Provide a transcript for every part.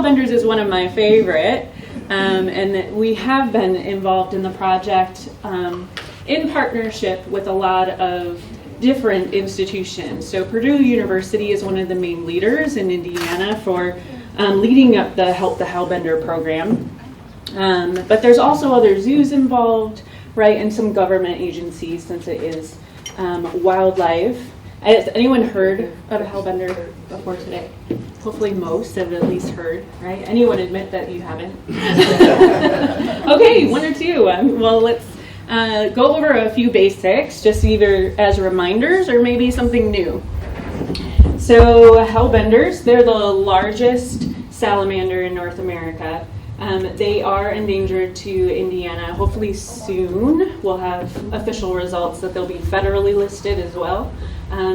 Hellbenders is one of my favorite, and that we have been involved in the project in partnership with a lot of different institutions. So Purdue University is one of the main leaders in Indiana for leading up the Hellbender program. But there's also other zoos involved, right, and some government agencies, since it is wildlife. Has anyone heard of a Hellbender before today? Hopefully most have at least heard, right? Anyone admit that you haven't? Okay, one or two. Well, let's go over a few basics, just either as reminders or maybe something new. So Hellbenders, they're the largest salamander in North America. They are endangered to Indiana. Hopefully soon we'll have official results that they'll be federally listed as well.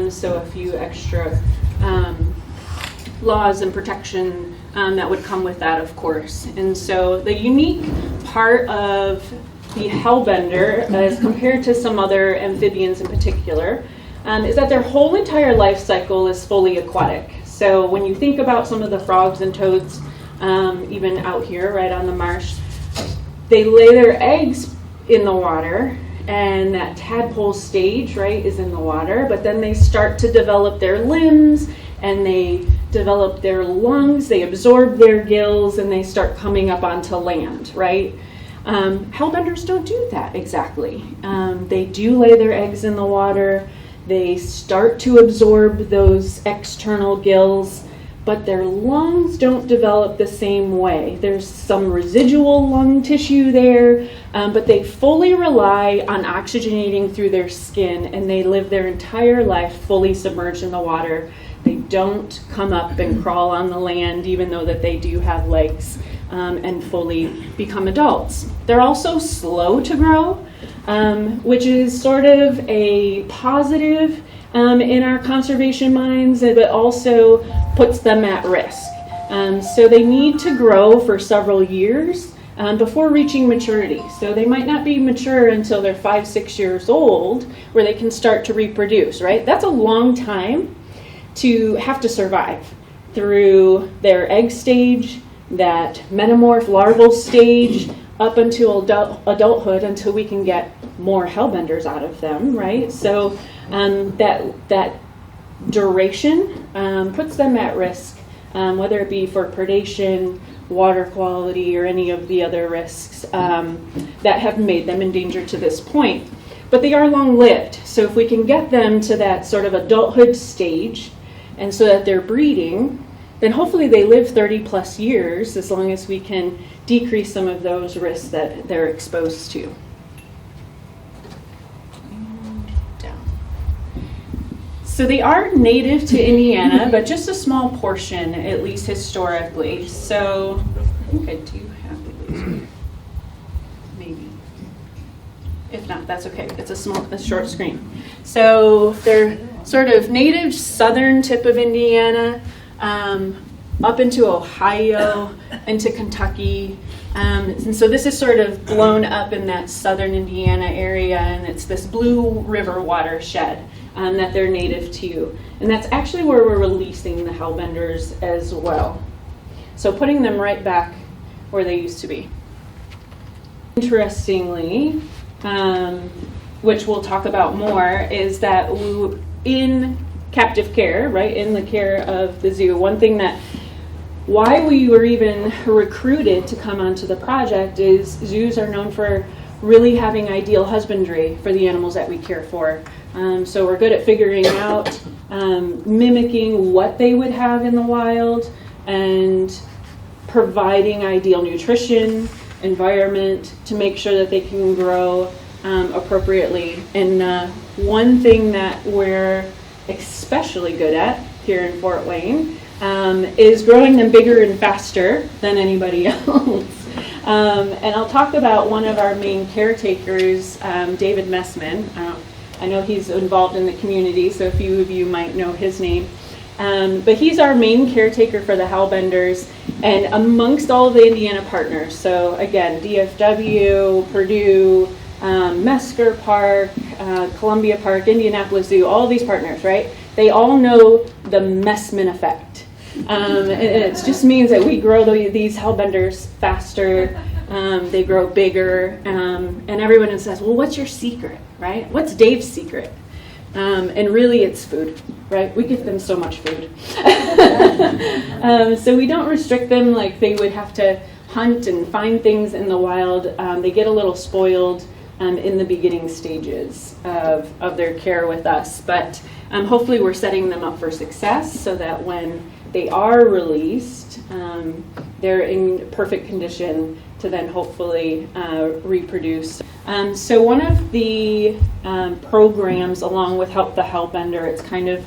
So a few extra laws and protection that would come with that, of course. And so the unique part of the Hellbender, as compared to some other amphibians in particular, is that their whole entire life cycle is fully aquatic. So when you think about some of the frogs and toads, even out here, right on the marsh, they lay their eggs in the water, and that tadpole stage, right, is in the water, but then they start to develop their limbs, and they develop their lungs, they absorb their gills, and they start coming up onto land, right? Hellbenders don't do that exactly. They do lay their eggs in the water, they start to absorb those external gills, but their lungs don't develop the same way. There's some residual lung tissue there, but they fully rely on oxygenating through their skin, and they live their entire life fully submerged in the water. They don't come up and crawl on the land, even though that they do have legs, and fully become adults. They're also slow to grow, which is sort of a positive in our conservation minds, but also puts them at risk. So they need to grow for several years before reaching maturity. So they might not be mature until they're 5-6 years old, where they can start to reproduce, right? That's a long time to have to survive through their egg stage, that metamorph larval stage, up until adulthood, until we can get more Hellbenders out of them, right? So that duration puts them at risk, whether it be for predation, water quality, or any of the other risks that have made them endangered to this point. But they are long-lived, so if we can get them to that sort of adulthood stage, and so that they're breeding, then hopefully they live 30 plus years, as long as we can decrease some of those risks that they're exposed to. So they are native to Indiana, but just a small portion, at least historically. So I think I do have the laser. Maybe. If not, that's okay. It's a short screen. So they're sort of native southern tip of Indiana, up into Ohio, into Kentucky. And so this is sort of blown up in that southern Indiana area, and it's this Blue River watershed that they're native to. And that's actually where we're releasing the Hellbenders as well. So putting them right back where they used to be. Interestingly, which we'll talk about more, is that in captive care, right, in the care of the zoo, one thing that why we were even recruited to come onto the project is zoos are known for really having ideal husbandry for the animals that we care for. So we're good at figuring out, mimicking what they would have in the wild, and providing ideal nutrition, environment to make sure that they can grow appropriately. And one thing that we're especially good at here in Fort Wayne is growing them bigger and faster than anybody else. And I'll talk about one of our main caretakers, David Messman. I know he's involved in the community, so a few of you might know his name. But he's our main caretaker for the Hellbenders, and amongst all of the Indiana partners. So again, DFW, Purdue, Mesker Park, Columbia Park, Indianapolis Zoo, all these partners, right? They all know the Messman effect. It just means that we grow these Hellbenders faster, they grow bigger, and everyone says, well, what's your secret, right? What's Dave's secret? And really it's food, right? We give them so much food. So we don't restrict them like they would have to hunt and find things in the wild. They get a little spoiled in the beginning stages of their care with us. But hopefully we're setting them up for success so that when they are released, they're in perfect condition to then hopefully reproduce. So one of the programs along with the Hellbender, it's kind of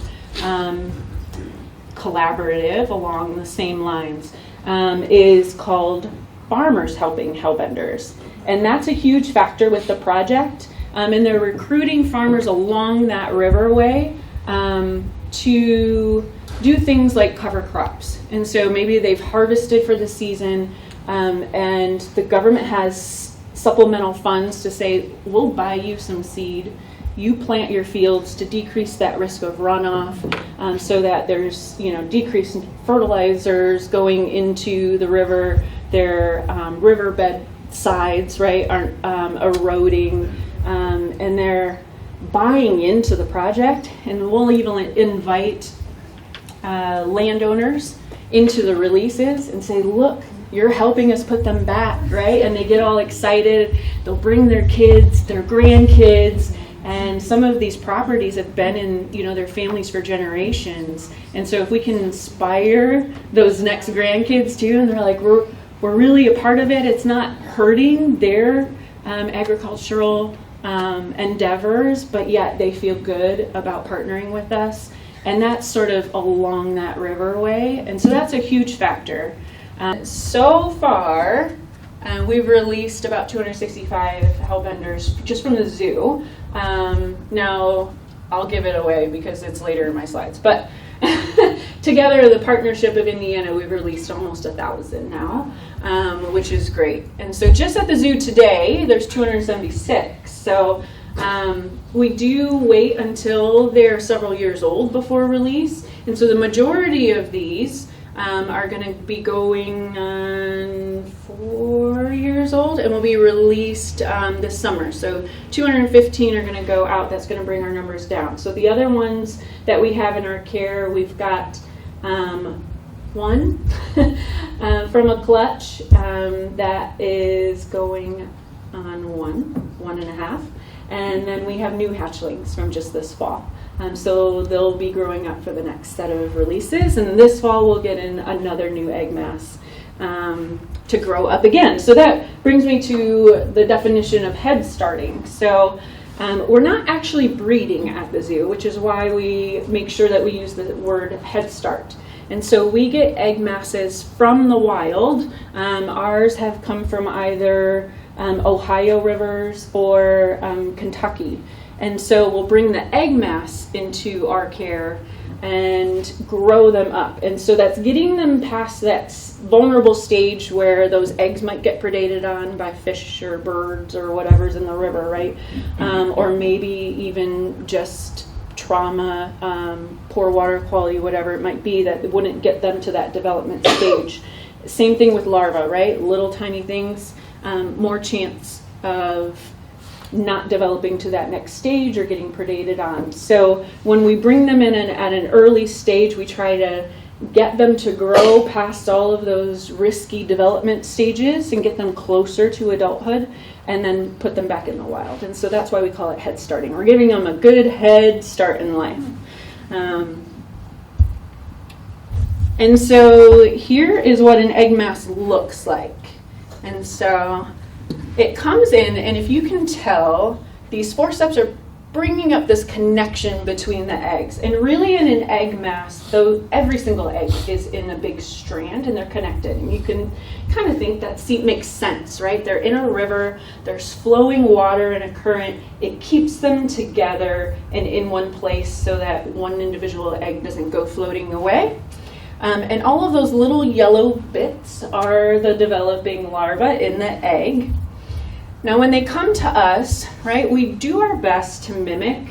collaborative along the same lines, is called Farmers Helping Hellbenders. And that's a huge factor with the project. And they're recruiting farmers along that riverway to do things like cover crops. And so maybe they've harvested for the season, and the government has supplemental funds to say, we'll buy you some seed, you plant your fields to decrease that risk of runoff, so that there's decreased fertilizers going into the river, their riverbed sides, right, aren't eroding, and they're buying into the project. And we'll even invite landowners into the releases and say, look, you're helping us put them back, right? And they get all excited. They'll bring their kids, their grandkids, and some of these properties have been in their families for generations. And so if we can inspire those next grandkids too, and they're like, we're really a part of it, it's not hurting their agricultural endeavors, but yet they feel good about partnering with us. And that's sort of along that riverway. And so that's a huge factor. So far, we've released about 265 Hellbenders just from the zoo. Now, I'll give it away because it's later in my slides. But together, the Partnership of Indiana, we've released almost 1,000 now, which is great. And so just at the zoo today, there's 276. So we do wait until they're several years old before release. And so the majority of these are going to be going on 4 years old and will be released this summer. So 215 are going to go out. That's going to bring our numbers down. So the other ones that we have in our care, we've got one from a clutch that is going on one and a half. And then we have new hatchlings from just this fall. So they'll be growing up for the next set of releases. And this fall we'll get in another new egg mass to grow up again. So that brings me to the definition of head starting. So we're not actually breeding at the zoo, which is why we make sure that we use the word head start. And so we get egg masses from the wild. Ours have come from either Ohio rivers or Kentucky. And so we'll bring the egg mass into our care and grow them up. And so that's getting them past that vulnerable stage where those eggs might get predated on by fish or birds or whatever's in the river, right? Or maybe even just trauma, poor water quality, whatever it might be, that wouldn't get them to that development stage. Same thing with larvae, right? Little tiny things, more chance of not developing to that next stage or getting predated on. So when we bring them in at an early stage, we try to get them to grow past all of those risky development stages and get them closer to adulthood and then put them back in the wild. And so that's why we call it head starting. We're giving them a good head start in life. And so here is what an egg mass looks like. And so it comes in, and if you can tell, these forceps are bringing up this connection between the eggs. And really in an egg mass, though every single egg is in a big strand and they're connected. And you can kind of think that makes sense, right? They're in a river, there's flowing water and a current. It keeps them together and in one place so that one individual egg doesn't go floating away. And all of those little yellow bits are the developing larvae in the egg. Now when they come to us, right, we do our best to mimic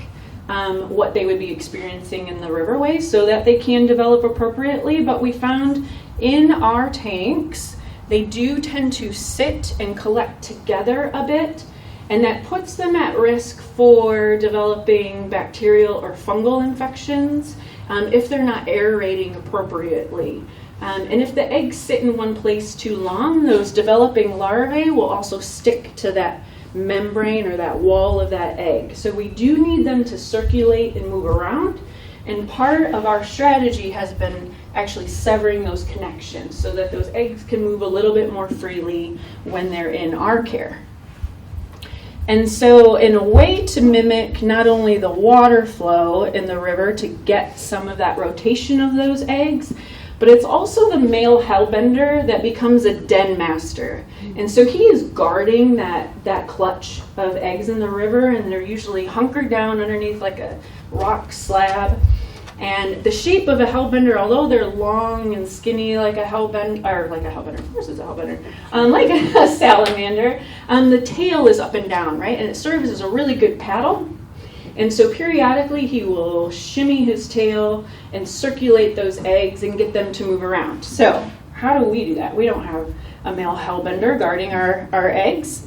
what they would be experiencing in the riverway so that they can develop appropriately. But we found in our tanks, they do tend to sit and collect together a bit, and that puts them at risk for developing bacterial or fungal infections if they're not aerating appropriately. And if the eggs sit in one place too long, those developing larvae will also stick to that membrane or that wall of that egg. So we do need them to circulate and move around. And part of our strategy has been actually severing those connections so that those eggs can move a little bit more freely when they're in our care. And so in a way to mimic not only the water flow in the river to get some of that rotation of those eggs, but it's also the male hellbender that becomes a den master. And so he is guarding that clutch of eggs in the river, and they're usually hunkered down underneath like a rock slab. And the shape of a hellbender, although they're long and skinny like a hellbender, of course it's a hellbender, like a salamander, the tail is up and down, right? And it serves as a really good paddle. And so periodically he will shimmy his tail and circulate those eggs and get them to move around. So how do we do that? We don't have a male hellbender guarding our eggs.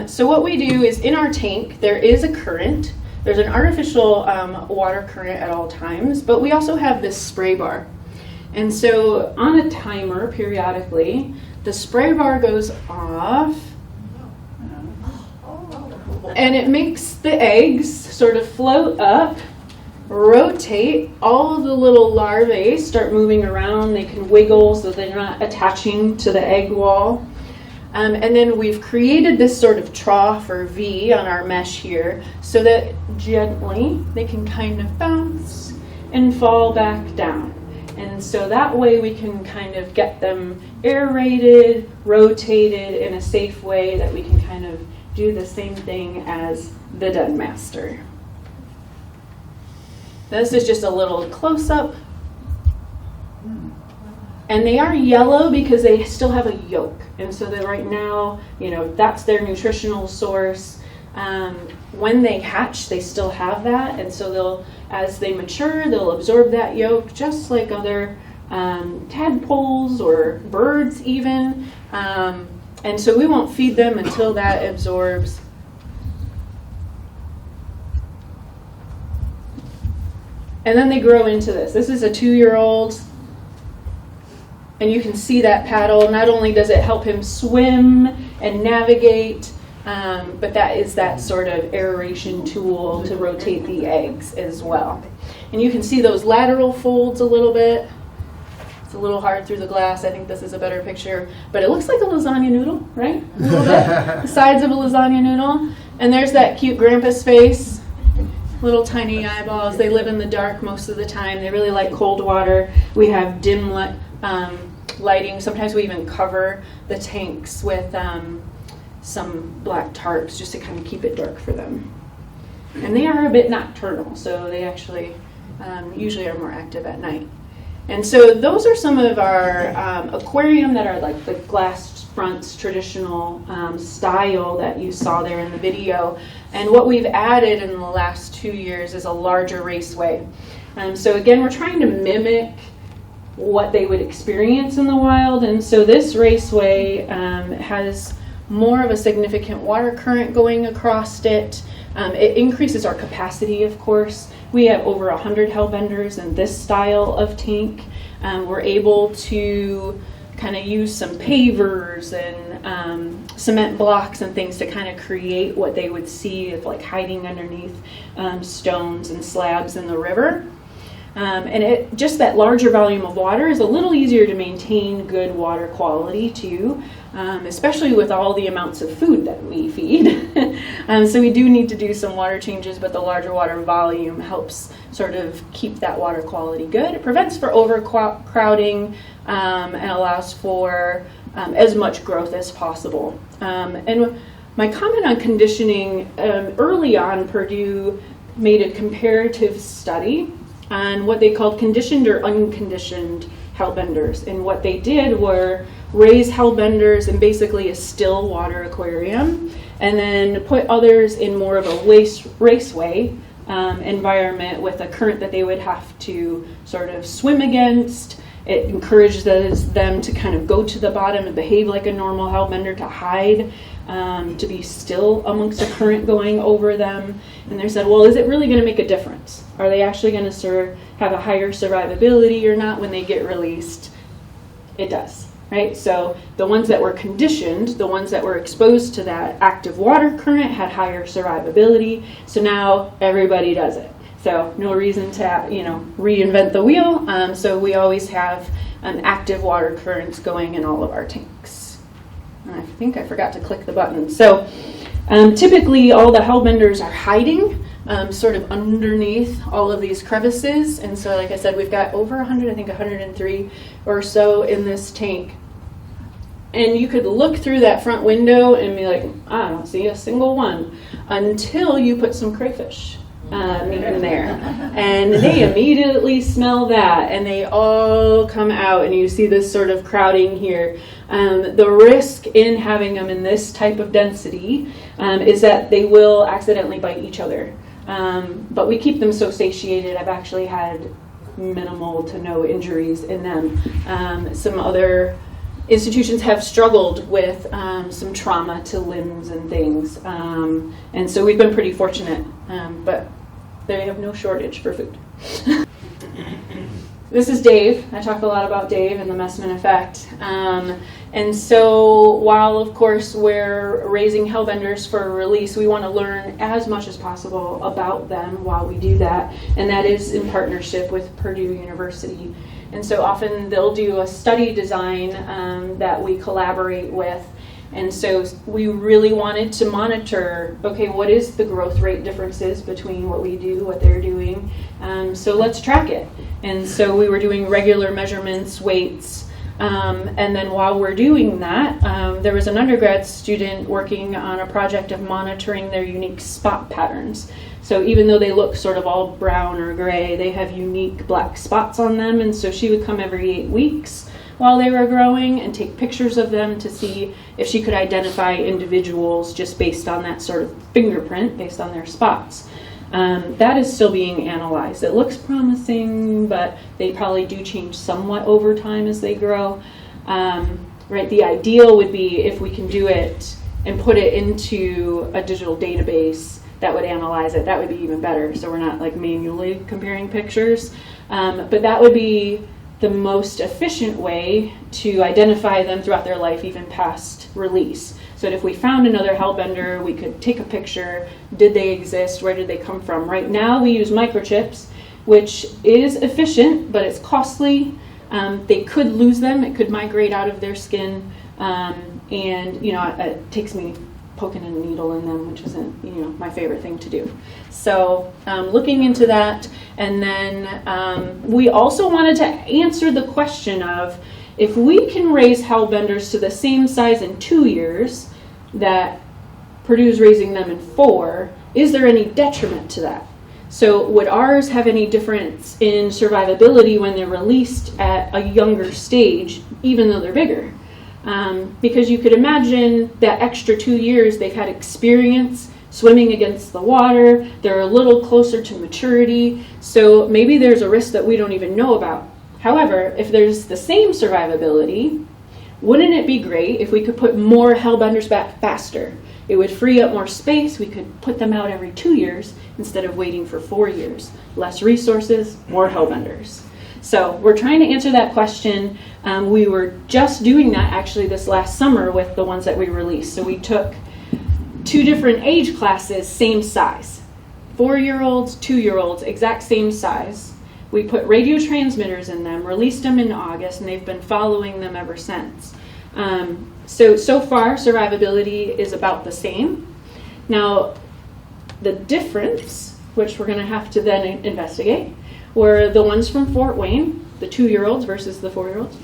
So what we do is in our tank, there is a current. There's an artificial water current at all times, but we also have this spray bar. And so on a timer periodically, the spray bar goes off, and it makes the eggs sort of float up, rotate. All of the little larvae start moving around. They can wiggle so they're not attaching to the egg wall. And then we've created this sort of trough or V on our mesh here so that gently they can kind of bounce and fall back down. And so that way we can kind of get them aerated, rotated in a safe way that we can kind of do the same thing as the den master. This is just a little close-up. And they are yellow because they still have a yolk. And so that right now, that's their nutritional source. When they hatch, they still have that. And so as they mature, they'll absorb that yolk just like other tadpoles or birds even. And so we won't feed them until that absorbs. And then they grow into this. This is a 2-year-old. And you can see that paddle. Not only does it help him swim and navigate, but that is that sort of aeration tool to rotate the eggs as well. And you can see those lateral folds a little bit. It's a little hard through the glass. I think this is a better picture. But it looks like a lasagna noodle, right? A little bit. The sides of a lasagna noodle. And there's that cute grandpa's face. Little tiny eyeballs. They live in the dark most of the time. They really like cold water. We have dim lighting. Sometimes we even cover the tanks with some black tarps just to kind of keep it dark for them. And they are a bit nocturnal, so they actually usually are more active at night. And so those are some of our aquarium that are like the glass fronts traditional style that you saw there in the video. And what we've added in the last 2 years is a larger raceway. So again, we're trying to mimic what they would experience in the wild. And so this raceway has more of a significant water current going across it. It increases our capacity, of course. We have over 100 Hellbenders in this style of tank. We're able to kind of use some pavers and cement blocks and things to kind of create what they would see if like hiding underneath stones and slabs in the river. And just that larger volume of water is a little easier to maintain good water quality too, especially with all the amounts of food that we feed. So we do need to do some water changes, but the larger water volume helps sort of keep that water quality good. It prevents for overcrowding and allows for as much growth as possible. And my comment on conditioning, early on Purdue made a comparative study on what they called conditioned or unconditioned Hellbenders. And what they did were raise Hellbenders in basically a still water aquarium and then put others in more of a raceway environment with a current that they would have to sort of swim against. It encourages them to kind of go to the bottom and behave like a normal hellbender, to hide, to be still amongst a current going over them. And they said, well, is it really going to make a difference? Are they actually going to have a higher survivability or not when they get released? It does, right? So the ones that were conditioned, the ones that were exposed to that active water current had higher survivability. So now everybody does it. So no reason to, reinvent the wheel. So we always have active water currents going in all of our tanks. And I think I forgot to click the button. So typically all the hellbenders are hiding sort of underneath all of these crevices. And so like I said, we've got over 100, I think 103 or so in this tank. And you could look through that front window and be like, I don't see a single one, until you put some crayfish in there. And they immediately smell that, and they all come out, and you see this sort of crowding here. The risk in having them in this type of density is that they will accidentally bite each other. But we keep them so satiated, I've actually had minimal to no injuries in them. Some other institutions have struggled with some trauma to limbs and things. And so we've been pretty fortunate, but they have no shortage for food. This is Dave. I talk a lot about Dave and the Messman effect. And so while, of course, we're raising hellbenders for release, we want to learn as much as possible about them while we do that. And that is in partnership with Purdue University. And so often they'll do a study design that we collaborate with. And so we really wanted to monitor, okay, what is the growth rate differences between what we do, what they're doing? So let's track it. And so we were doing regular measurements, weights, and then while we're doing that, there was an undergrad student working on a project of monitoring their unique spot patterns. So even though they look sort of all brown or gray, they have unique black spots on them. And so she would come every 8 weeks while they were growing and take pictures of them to see if she could identify individuals just based on that sort of fingerprint, based on their spots. That is still being analyzed. It looks promising, but they probably do change somewhat over time as they grow. Right? The ideal would be if we can do it and put it into a digital database that would analyze it. That would be even better, so we're not like manually comparing pictures. But that would be the most efficient way to identify them throughout their life, even past release. So that if we found another hellbender, we could take a picture. Did they exist? Where did they come from? Right now we use microchips, which is efficient, but it's costly. They could lose them. It could migrate out of their skin. And, it takes me poking a needle in them, which isn't, my favorite thing to do. So looking into that. And then we also wanted to answer the question of, if we can raise hellbenders to the same size in 2 years that Purdue's raising them in 4, is there any detriment to that? So would ours have any difference in survivability when they're released at a younger stage, even though they're bigger? Because you could imagine that extra 2 years they've had experience swimming against the water, they're a little closer to maturity, so maybe there's a risk that we don't even know about. However, if there's the same survivability, wouldn't it be great if we could put more hellbenders back faster? It would free up more space. We could put them out every 2 years instead of waiting for 4 years. Less resources, more hellbenders. So we're trying to answer that question. We were just doing that actually this last summer with the ones that we released. So we took 2 different age classes, same size. 4-year-olds, 2-year-olds, exact same size. We put radio transmitters in them, released them in August, and they've been following them ever since. So far, survivability is about the same. Now, the difference, which we're going to have to then investigate, were the ones from Fort Wayne, the 2-year-olds versus the 4-year-olds.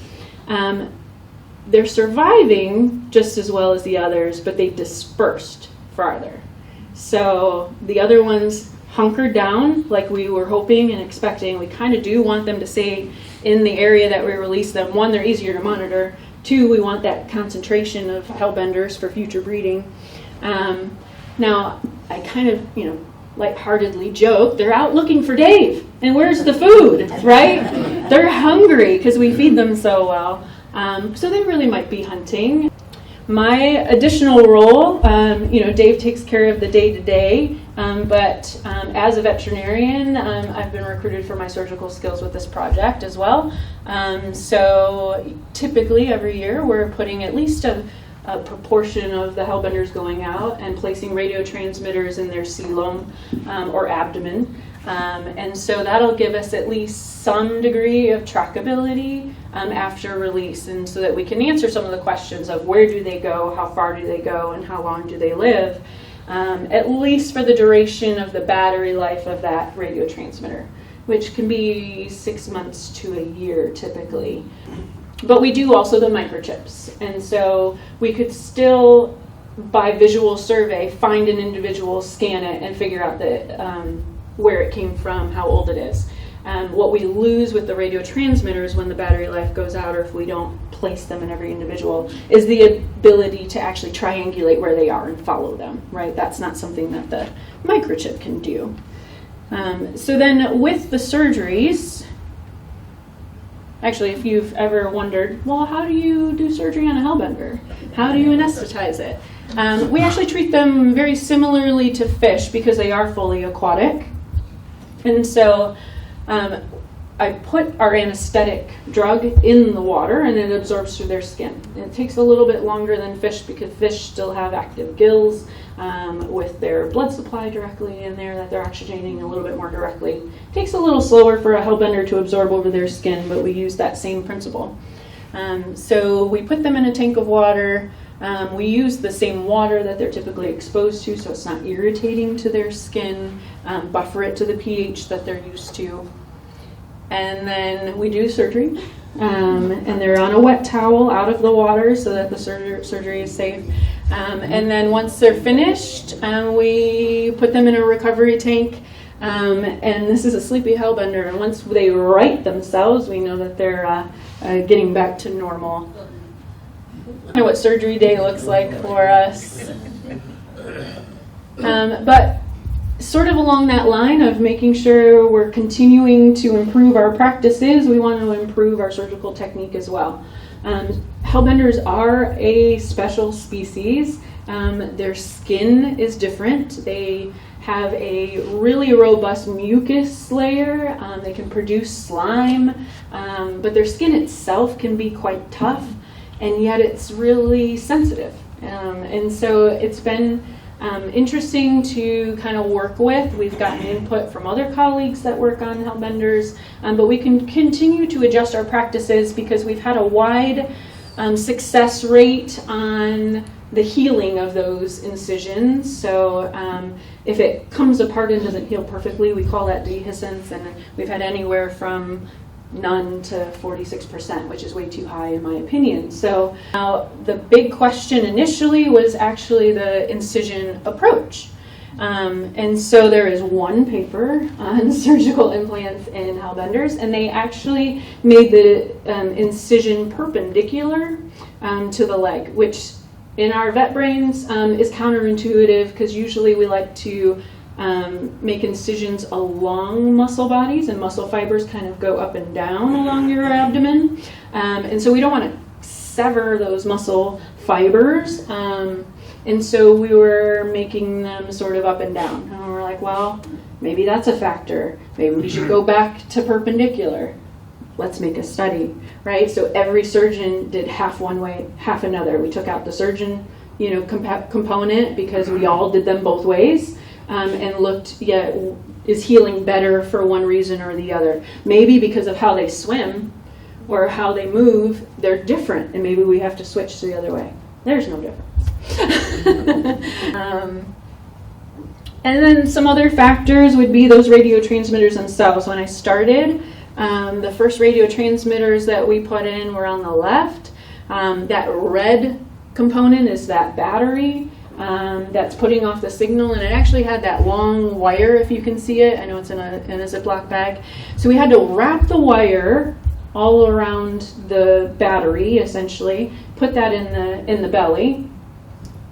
They're surviving just as well as the others, but they dispersed farther. So the other ones hunkered down like we were hoping and expecting. We kind of do want them to stay in the area that we release them. 1, they're easier to monitor. 2, we want that concentration of hellbenders for future breeding. Now, I kind of, lightheartedly joke, they're out looking for Dave. And where's the food, right? They're hungry because we feed them so well. So they really might be hunting. My additional role, Dave takes care of the day-to-day, but as a veterinarian, I've been recruited for my surgical skills with this project as well. So typically every year we're putting at least a proportion of the Hellbenders going out and placing radio transmitters in their coelom or abdomen. And so that'll give us at least some degree of trackability after release, and so that we can answer some of the questions of where do they go, how far do they go, and how long do they live, at least for the duration of the battery life of that radio transmitter, which can be 6 months to a year typically. But we do also the microchips, and so we could still, by visual survey, find an individual, scan it, and figure out where it came from, how old it is. What we lose with the radio transmitters when the battery life goes out, or if we don't place them in every individual, is the ability to actually triangulate where they are and follow them, right? That's not something that the microchip can do. So then with the surgeries, actually, if you've ever wondered, well, how do you do surgery on a Hellbender? How do you anesthetize it? We actually treat them very similarly to fish because they are fully aquatic. And so I put our anesthetic drug in the water and it absorbs through their skin. And it takes a little bit longer than fish because fish still have active gills with their blood supply directly in there that they're oxygenating a little bit more directly. It takes a little slower for a Hellbender to absorb over their skin, but we use that same principle. So we put them in a tank of water. We use the same water that they're typically exposed to, so it's not irritating to their skin, buffer it to the pH that they're used to. And then we do surgery, and they're on a wet towel out of the water so that the surgery is safe. And then once they're finished, we put them in a recovery tank, and this is a sleepy Hellbender, and once they right themselves, we know that they're getting back to normal. I know what surgery day looks like for us. But sort of along that line of making sure we're continuing to improve our practices, we want to improve our surgical technique as well. Hellbenders are a special species. Their skin is different. They have a really robust mucus layer. They can produce slime, but their skin itself can be quite tough, and yet it's really sensitive. And so it's been interesting to kind of work with. We've gotten input from other colleagues that work on Hellbenders, but we can continue to adjust our practices because we've had a wide success rate on the healing of those incisions. So if it comes apart and doesn't heal perfectly, we call that dehiscence, and we've had anywhere from none to 46%, which is way too high in my opinion. So now the big question initially was actually the incision approach. And so there is one paper on surgical implants in Hellbenders, and they actually made the incision perpendicular to the leg, which in our vet brains is counterintuitive because usually we like to make incisions along muscle bodies, and muscle fibers kind of go up and down along your abdomen. And so we don't want to sever those muscle fibers. And so we were making them sort of up and down. And we're like, well, maybe that's a factor. Maybe we should go back to perpendicular. Let's make a study, right? So every surgeon did half one way, half another. We took out the surgeon, component because we all did them both ways. And looked, is healing better for one reason or the other? Maybe because of how they swim or how they move, they're different, and maybe we have to switch to the other way. There's no difference. And then some other factors would be those radio transmitters themselves. When I started, the first radio transmitters that we put in were on the left. That red component is that battery. That's putting off the signal, and it actually had that long wire, if you can see it. I know it's in a Ziploc bag. So we had to wrap the wire all around the battery, essentially, put that in the belly,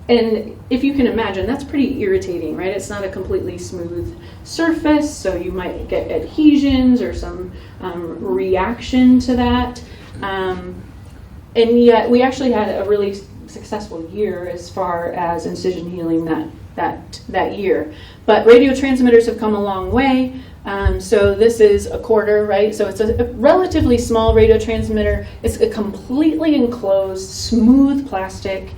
And if you can imagine, that's pretty irritating, right? It's not a completely smooth surface, so you might get adhesions or some reaction to that. And yet we actually had a really successful year as far as incision healing that year. But radio transmitters have come a long way. So this is a quarter, right? So it's a relatively small radio transmitter. It's a completely enclosed, smooth plastic.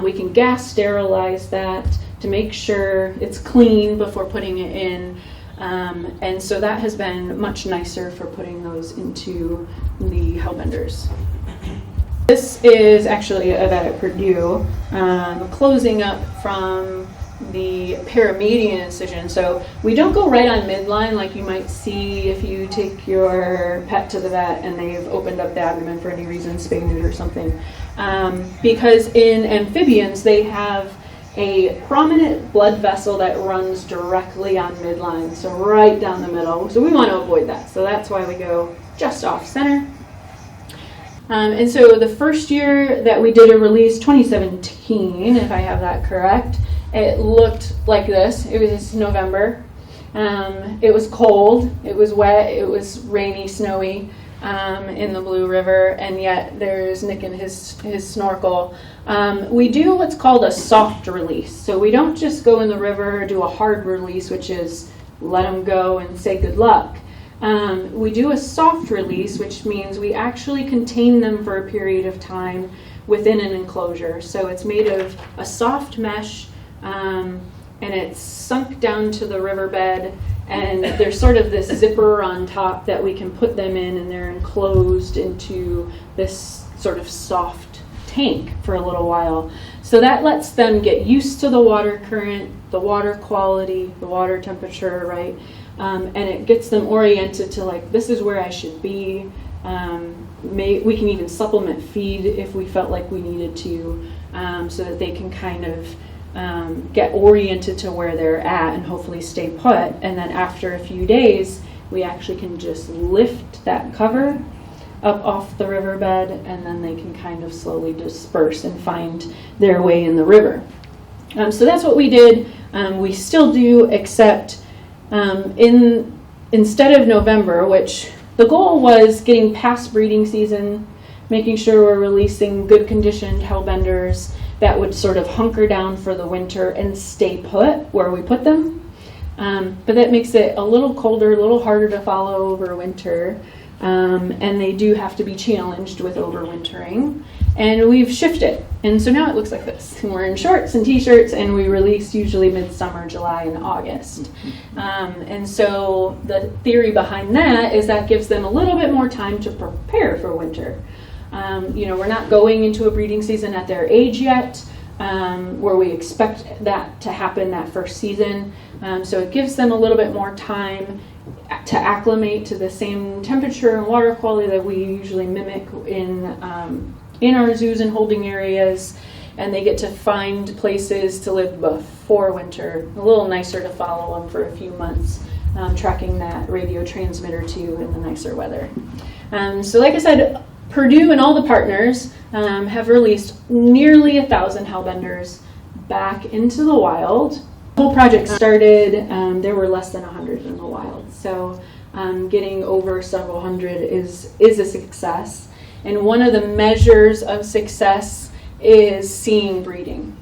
We can gas sterilize that to make sure it's clean before putting it in. And so that has been much nicer for putting those into the Hellbenders. This is actually at Purdue, closing up from the paramedian incision. So we don't go right on midline like you might see if you take your pet to the vet and they've opened up the abdomen for any reason, spay, neuter or something. Because in amphibians, they have a prominent blood vessel that runs directly on midline, so right down the middle. So we want to avoid that. So that's why we go just off center. And so the first year that we did a release, 2017, if I have that correct, it looked like this. It was November. It was cold. It was wet. It was rainy, snowy in the Blue River, and yet there's Nick and his snorkel. We do what's called a soft release. So we don't just go in the river, do a hard release, which is let them go and say good luck. We do a soft release, which means we actually contain them for a period of time within an enclosure. So it's made of a soft mesh, and it's sunk down to the riverbed, and there's sort of this zipper on top that we can put them in, and they're enclosed into this sort of soft tank for a little while. So that lets them get used to the water current, the water quality, the water temperature, right? And it gets them oriented to like, this is where I should be. We can even supplement feed if we felt like we needed to, so that they can kind of get oriented to where they're at and hopefully stay put. And then after a few days, we actually can just lift that cover up off the riverbed, and then they can kind of slowly disperse and find their way in the river. So that's what we did. We still do, except instead of November, which the goal was getting past breeding season, making sure we're releasing good conditioned Hellbenders that would sort of hunker down for the winter and stay put where we put them. But that makes it a little colder, a little harder to follow over winter. And they do have to be challenged with overwintering. And we've shifted. And so now it looks like this. We're in shorts and t-shirts, and we release usually midsummer, July, and August. And so the theory behind that is that gives them a little bit more time to prepare for winter. We're not going into a breeding season at their age yet, where we expect that to happen that first season. So it gives them a little bit more time to acclimate to the same temperature and water quality that we usually mimic in our zoos and holding areas, and they get to find places to live before winter. A little nicer to follow them for a few months, tracking that radio transmitter too in the nicer weather. So like I said, Purdue and all the partners have released nearly 1,000 Hellbenders back into the wild. The whole project started, there were less than 100 in the wild. So getting over several hundred is a success. And one of the measures of success is seeing breeding.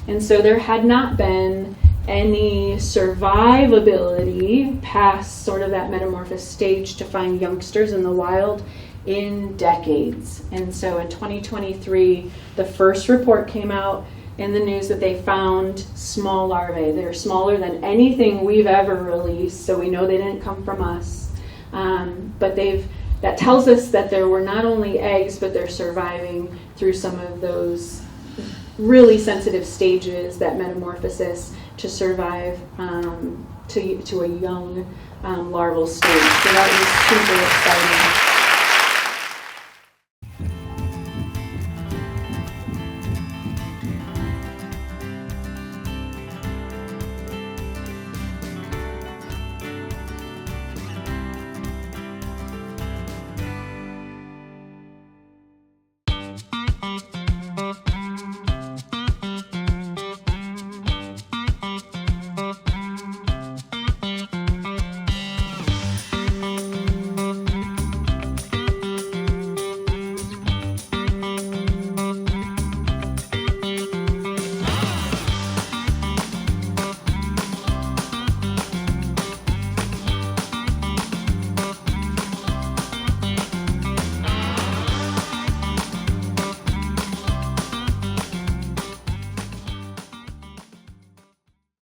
And so there had not been any survivability past sort of that metamorphosis stage to find youngsters in the wild in decades. And so in 2023, the first report came out in the news that they found small larvae. They're smaller than anything we've ever released, so we know they didn't come from us. But that tells us that there were not only eggs, but they're surviving through some of those really sensitive stages, that metamorphosis, to survive to a young larval stage. So that was super exciting.